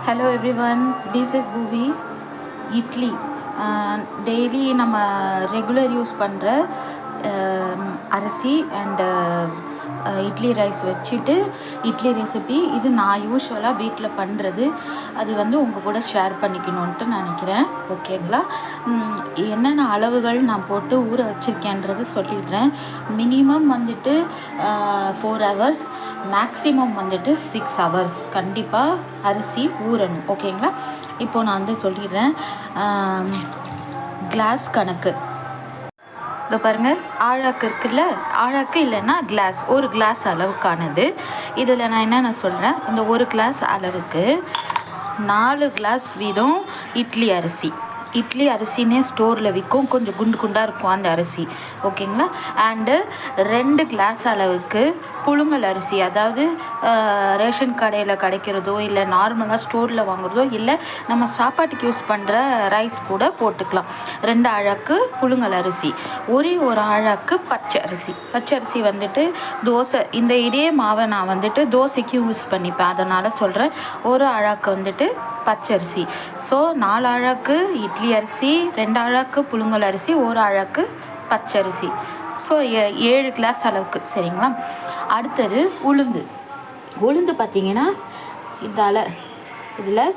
Hello everyone, this is Bhuvi. Idli daily நம்ம regular use பண்ணுற அரிசி அண்டு இட்லி ரைஸ் வச்சுட்டு இட்லி ரெசிபி இது நான் யூஸ்வலாக வீட்டில் பண்ணுறது. அது வந்து உங்கள் கூட ஷேர் பண்ணிக்கணுன்ட்டு நினைக்கிறேன். ஓகேங்களா? என்னென்ன அளவுகள் நான் போட்டு ஊற வச்சுருக்கேன்றது சொல்லிடுறேன். மினிமம் வந்துட்டு 4 hours, மேக்ஸிமம் வந்துட்டு 6 hours கண்டிப்பாக அரிசி ஊறணும். ஓகேங்களா? இப்போ நான் வந்து சொல்லிடுறேன். கிளாஸ் கணக்கு இதை பாருங்கள், ஆழாக்கு இருக்குல்ல, ஆழாக்கு இல்லைன்னா கிளாஸ், ஒரு கிளாஸ் அளவுக்கானது. இதில் நான் என்னென்ன சொல்கிறேன், இந்த ஒரு கிளாஸ் அளவுக்கு 4 கிளாஸ் வீதம் இட்லி அரிசி. இட்லி அரிசினே ஸ்டோரில் விற்கும், கொஞ்சம் குண்டு குண்டாக இருக்கும் அந்த அரிசி. ஓகேங்களா? அண்டு 2 கிளாஸ் அளவுக்கு புழுங்கல் அரிசி, அதாவது ரேஷன் கடையில் கிடைக்கிறதோ இல்லை நார்மலாக ஸ்டோரில் வாங்குறதோ இல்லை நம்ம சாப்பாட்டுக்கு யூஸ் பண்ணுற ரைஸ் கூட போட்டுக்கலாம். 2 அழகு புழுங்கல் அரிசி, ஒரு அழகு பச்சை அரிசி. பச்சை அரிசி வந்துட்டு தோசை, இதே மாவை நான் வந்துட்டு தோசைக்கு யூஸ் பண்ணிப்பேன், அதனால் சொல்கிறேன். ஒரு அழகு வந்துட்டு பச்சரிசி. ஸோ 4 அழகு இட்லி அரிசி, 2 அழகு புழுங்கல் அரிசி, ஒரு அழகு பச்சரிசி. ஸோ 7 கிளாஸ் அளவுக்கு. சரிங்களா? அடுத்தது உளுந்து பார்த்திங்கன்னா இதில்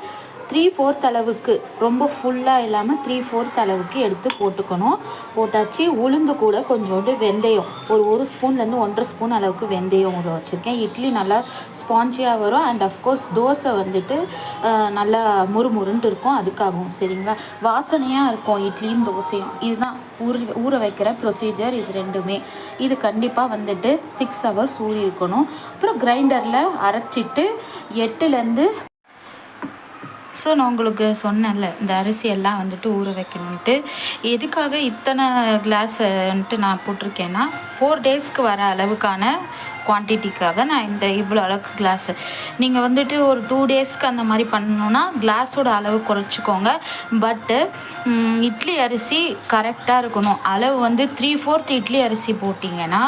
3/4 அளவுக்கு, ரொம்ப ஃபுல்லாக இல்லாமல் 3/4 அளவுக்கு எடுத்து போட்டுக்கணும். போட்டாச்சு. உளுந்து கூட கொஞ்சோண்டு வெந்தயம், ஒரு ஸ்பூன்லேருந்து 1.5 ஸ்பூன் அளவுக்கு வெந்தயம் ஊற வச்சுருக்கேன். இட்லி நல்லா ஸ்பான்ஜியாக வரும். அண்ட் அஃப்கோர்ஸ் தோசை வந்துட்டு நல்லா முறுமுறுன்ட்டு இருக்கும், அதுக்காகவும். சரிங்களா? வாசனையாக இருக்கும் இட்லியும் தோசையும். இதுதான் ஊற வைக்கிற ப்ரொசீஜர். இது ரெண்டுமே இது கண்டிப்பாக வந்துட்டு 6 hours ஊறி இருக்கணும். அப்புறம் கிரைண்டரில் அரைச்சிட்டு 8லேருந்து நான் உங்களுக்கு சொன்னேன்ல, இந்த அரிசியெல்லாம் வந்துட்டு ஊற வைக்கணுன்ட்டு. எதுக்காக இத்தனை கிளாஸ்ன்ட்டு நான் போட்டிருக்கேன்னா, 4 daysக்கு வர அளவுக்கான குவான்டிட்டிக்காக நான் இவ்வளோ அளவுக்கு கிளாஸு. நீங்கள் வந்துட்டு ஒரு 2 daysக்கு அந்த மாதிரி பண்ணணுன்னா கிளாஸோட அளவு குறைச்சிக்கோங்க. பட்டு இட்லி அரிசி கரெக்டாக இருக்கணும். அளவு வந்து 3/4 இட்லி அரிசி போட்டிங்கன்னா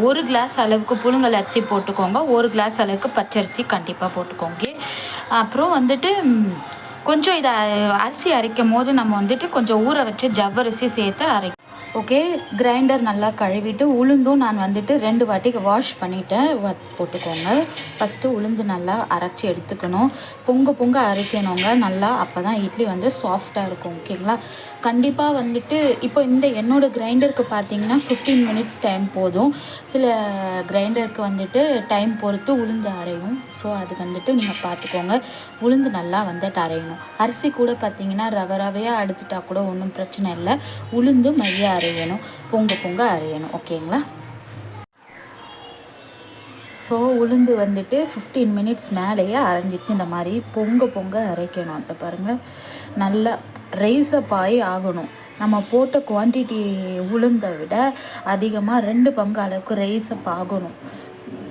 1 கிளாஸ் அளவுக்கு புழுங்கல் அரிசி போட்டுக்கோங்க, 1 கிளாஸ் அளவுக்கு பச்சரிசி கண்டிப்பாக போட்டுக்கோங்க. அப்புறம் வந்துட்டு கொஞ்சம் இதை அரிசி அரைக்கும் போது நம்ம வந்துட்டு கொஞ்சம் ஊற வச்சு ஜவ்வரிசி சேர்த்து ஓகே. கிரைண்டர் நல்லா கழுவிட்டு உளுந்தும் நான் வந்துட்டு 2 வாட்டிக்கு வாஷ் பண்ணிவிட்டேன். போட்டுக்கோங்க. ஃபஸ்ட்டு உளுந்து நல்லா அரைச்சி எடுத்துக்கணும். பொங்க அரைக்கணுங்க நல்லா, அப்போ தான் இட்லி வந்து சாஃப்டாக இருக்கும். ஓகேங்களா? கண்டிப்பாக வந்துட்டு இப்போ என்னோடய கிரைண்டருக்கு பார்த்தீங்கன்னா 15 minutes டைம் போதும். சில கிரைண்டருக்கு வந்துட்டு டைம் பொறுத்து உளுந்து அரையும். ஸோ அது வந்துட்டு நீங்கள் பார்த்துக்கோங்க. உளுந்து நல்லா வந்துட்டு அரையணும். அரிசி கூட பார்த்தீங்கன்னா ரவையாக எடுத்துட்டா கூட ஒன்றும் பிரச்சனை இல்லை. உளுந்து மைய அரையணும், பொங்க அரையணும். ஓகேங்களா? ஸோ உளுந்து வந்துட்டு 15 minutes மேலேயே அரைஞ்சிச்சு. இந்த மாதிரி பொங்க அரைக்கணும். அதை பாருங்கள், நல்லா ரைஸப் ஆகணும். நம்ம போட்ட குவான்டிட்டி உளுந்தை விட அதிகமாக 2 பங்கு அளவுக்கு ரைஸப் ஆகணும்.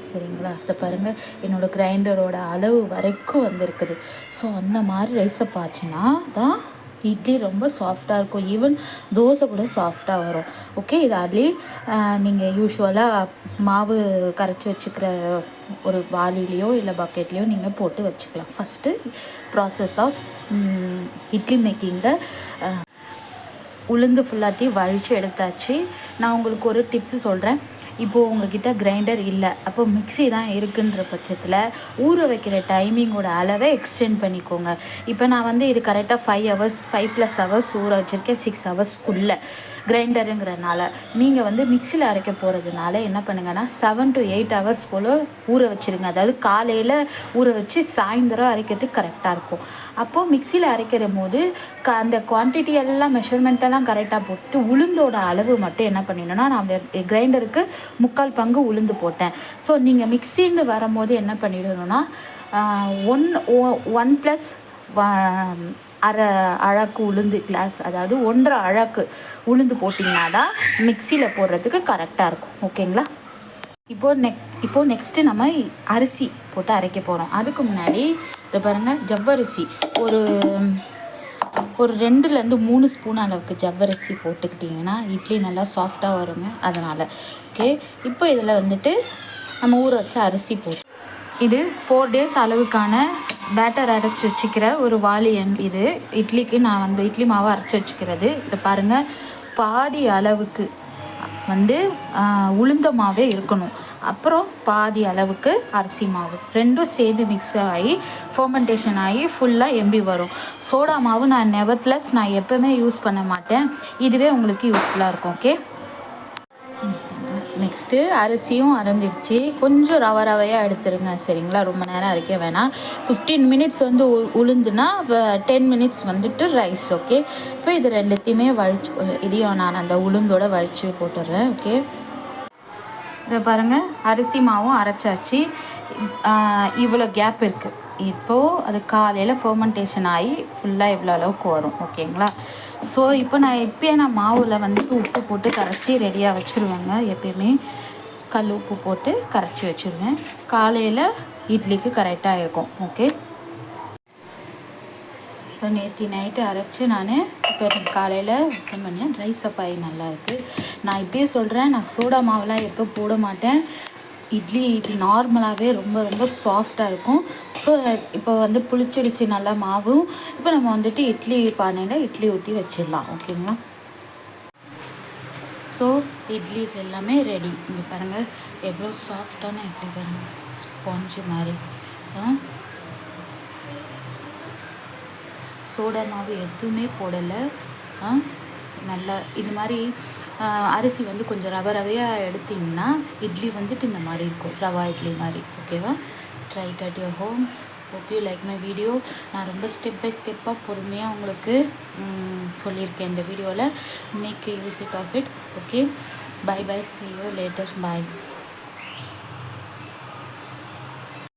சரிங்களா? அதை பாருங்கள், என்னோடய கிரைண்டரோட அளவு வரைக்கும் வந்திருக்குது. ஸோ அந்த மாதிரி ரைஸப் ஆச்சுன்னா தான் இட்லி ரொம்ப சாஃப்டாக இருக்கும். ஈவன் தோசை கூட சாஃப்டாக வரும். ஓகே. இது அதுலேயே நீங்கள் யூஸ்வலாக மாவு கரைச்சி வச்சுக்கிற ஒரு வாளிலையோ இல்லை பக்கெட்லேயோ நீங்கள் போட்டு வச்சுக்கலாம். ஃபஸ்ட்டு ப்ராசஸ் ஆஃப் இட்லி மேக்கிங்கில் உளுந்து ஃபுல்லாத்தையும் வழித்து எடுத்தாச்சு. நான் உங்களுக்கு ஒரு டிப்ஸு சொல்கிறேன். இப்போது உங்கள்கிட்ட கிரைண்டர் இல்லை, அப்போ மிக்ஸி தான் இருக்குன்ற பட்சத்தில் ஊற வைக்கிற டைமிங்கோட அளவை எக்ஸ்டெண்ட் பண்ணிக்கோங்க. இப்போ நான் வந்து இது கரெக்டாக 5 hours 5+ hours ஊற வச்சுருக்கேன், 6 hoursக்குள்ளே. கிரைண்டருங்கிறனால நீங்கள் வந்து மிக்சியில் அரைக்க போகிறதுனால என்ன பண்ணுங்கன்னா 7 to 8 hours போல் ஊற வச்சுருங்க. அதாவது காலையில் ஊற வச்சு சாயந்தரம் அரைக்கிறதுக்கு கரெக்டாக இருக்கும். அப்போது மிக்சியில் அரைக்கிற போது அந்த குவான்டிட்டி எல்லாம் மெஷர்மெண்ட்டெல்லாம் கரெக்டாக போட்டு உளுந்தோட அளவு மட்டும் என்ன பண்ணிடணும்னா, நான் கிரைண்டருக்கு 3/4 பங்கு உளுந்து போட்டேன். ஸோ நீங்கள் மிக்சின்னு வரும்போது என்ன பண்ணிடணும்னா 1+ அரை அழகு உளுந்து கிளாஸ், அதாவது 1.5 அழகு உளுந்து போட்டிங்கன்னா தான் மிக்சியில் போடுறதுக்கு கரெக்டாக இருக்கும். ஓகேங்களா? இப்போது நெக்ஸ்ட்டு நம்ம அரிசி போட்டு அரைக்க போகிறோம். அதுக்கு முன்னாடி இதை பாருங்கள், ஜவ்வரிசி ஒரு 2லேருந்து 3 ஸ்பூன் அளவுக்கு ஜவ்வரிசி போட்டுக்கிட்டிங்கன்னா இட்லி நல்லா சாஃப்டாக வருங்க. அதனால் ஓகே. இப்போ இதில் வந்துட்டு நம்ம ஊற வச்ச அரிசி போட்டு இது 4 days அளவுக்கான பேட்டர் அரைச்சி வச்சுக்கிற ஒரு வாளியன் இது. இட்லிக்கு நான் வந்து இட்லி மாவு அரைச்சி வச்சுக்கிறது. இதை பாருங்கள், பாதி அளவுக்கு வந்து உளுந்த மாவே இருக்கணும். அப்புறம் பாதி அளவுக்கு அரிசி மாவு, ரெண்டும் சேர்ந்து மிக்ஸ் ஆகி ஃபர்மெண்டேஷன் ஆகி ஃபுல்லாக எம்பி வரும். சோடா மாவு நான் நெவர்த்லெஸ் நான் எப்போவுமே யூஸ் பண்ண மாட்டேன். இதுவே உங்களுக்கு யூஸ்ஃபுல்லாக இருக்கும். ஓகே, நெக்ஸ்ட்டு அரிசியும் அரைஞ்சிடுச்சு. கொஞ்சம் ரவையாக எடுத்துருங்க, சரிங்களா? ரொம்ப நேரம் அரைக்க வேணாம். 15 மினிட்ஸ் வந்து உளுந்துனா 10 மினிட்ஸ் வந்துட்டு ரைஸ். ஓகே, இப்போ இது ரெண்டுத்தையுமே வலிச்சு, இதையும் நான் அந்த உளுந்தோட வலிச்சு போட்டுடுறேன். ஓகே, இதை பாருங்கள், அரிசி மாவும் அரைச்சாச்சு. இவ்வளோ கேப் இருக்குது. இப்போது அது காலையில் ஃபர்மெண்டேஷன் ஆகி ஃபுல்லாக இவ்வளோ அளவுக்கு வரும். ஓகேங்களா? ஸோ இப்போ நான் மாவில் வந்துட்டு உப்பு போட்டு கரைச்சி ரெடியாக வச்சுருவேங்க. எப்பயுமே கல் உப்பு போட்டு கரைச்சி வச்சுருவேன். காலையில் இட்லிக்கு கரெக்டாக இருக்கும். ஓகே, ஸோ நேற்று நைட்டு அரைச்சி நான் இப்போ காலையில் ஓப்பன் பண்ணேன். ரைஸ் அப்பாயி நல்லாயிருக்கு. நான் இப்போயே சொல்கிறேன், நான் சோடா மாவுலாம் எப்போ போட மாட்டேன். இட்லி நார்மலாகவே ரொம்ப ரொம்ப சாஃப்டாக இருக்கும். ஸோ இப்போ வந்து புளிச்சிடுச்சு நல்லா மாவும். இப்போ நம்ம வந்துட்டு இட்லி பானையில் இட்லி ஊற்றி வச்சிடலாம். ஓகேங்களா? ஸோ இட்லிஸ் எல்லாமே ரெடி. இங்கே பாருங்கள், எவ்வளோ சாஃப்டான இட்லி பாருங்கள், ஸ்பாஞ்சு மாதிரி. சோடா மாவு எதுவுமே போடலை. நல்லா இது மாதிரி அரிசி வந்து கொஞ்சம் ரவையாக எடுத்திங்கன்னா இட்லி வந்துட்டு இந்த மாதிரி இருக்கும், ரவா இட்லி மாதிரி. ஓகேவா? Try it at your home. Hope you like my video. நான் ரொம்ப ஸ்டெப் பை ஸ்டெப்பாக பொறுமையாக உங்களுக்கு சொல்லியிருக்கேன் இந்த வீடியோவில். Make use it of it. Okay, bye bye, see you later, bye.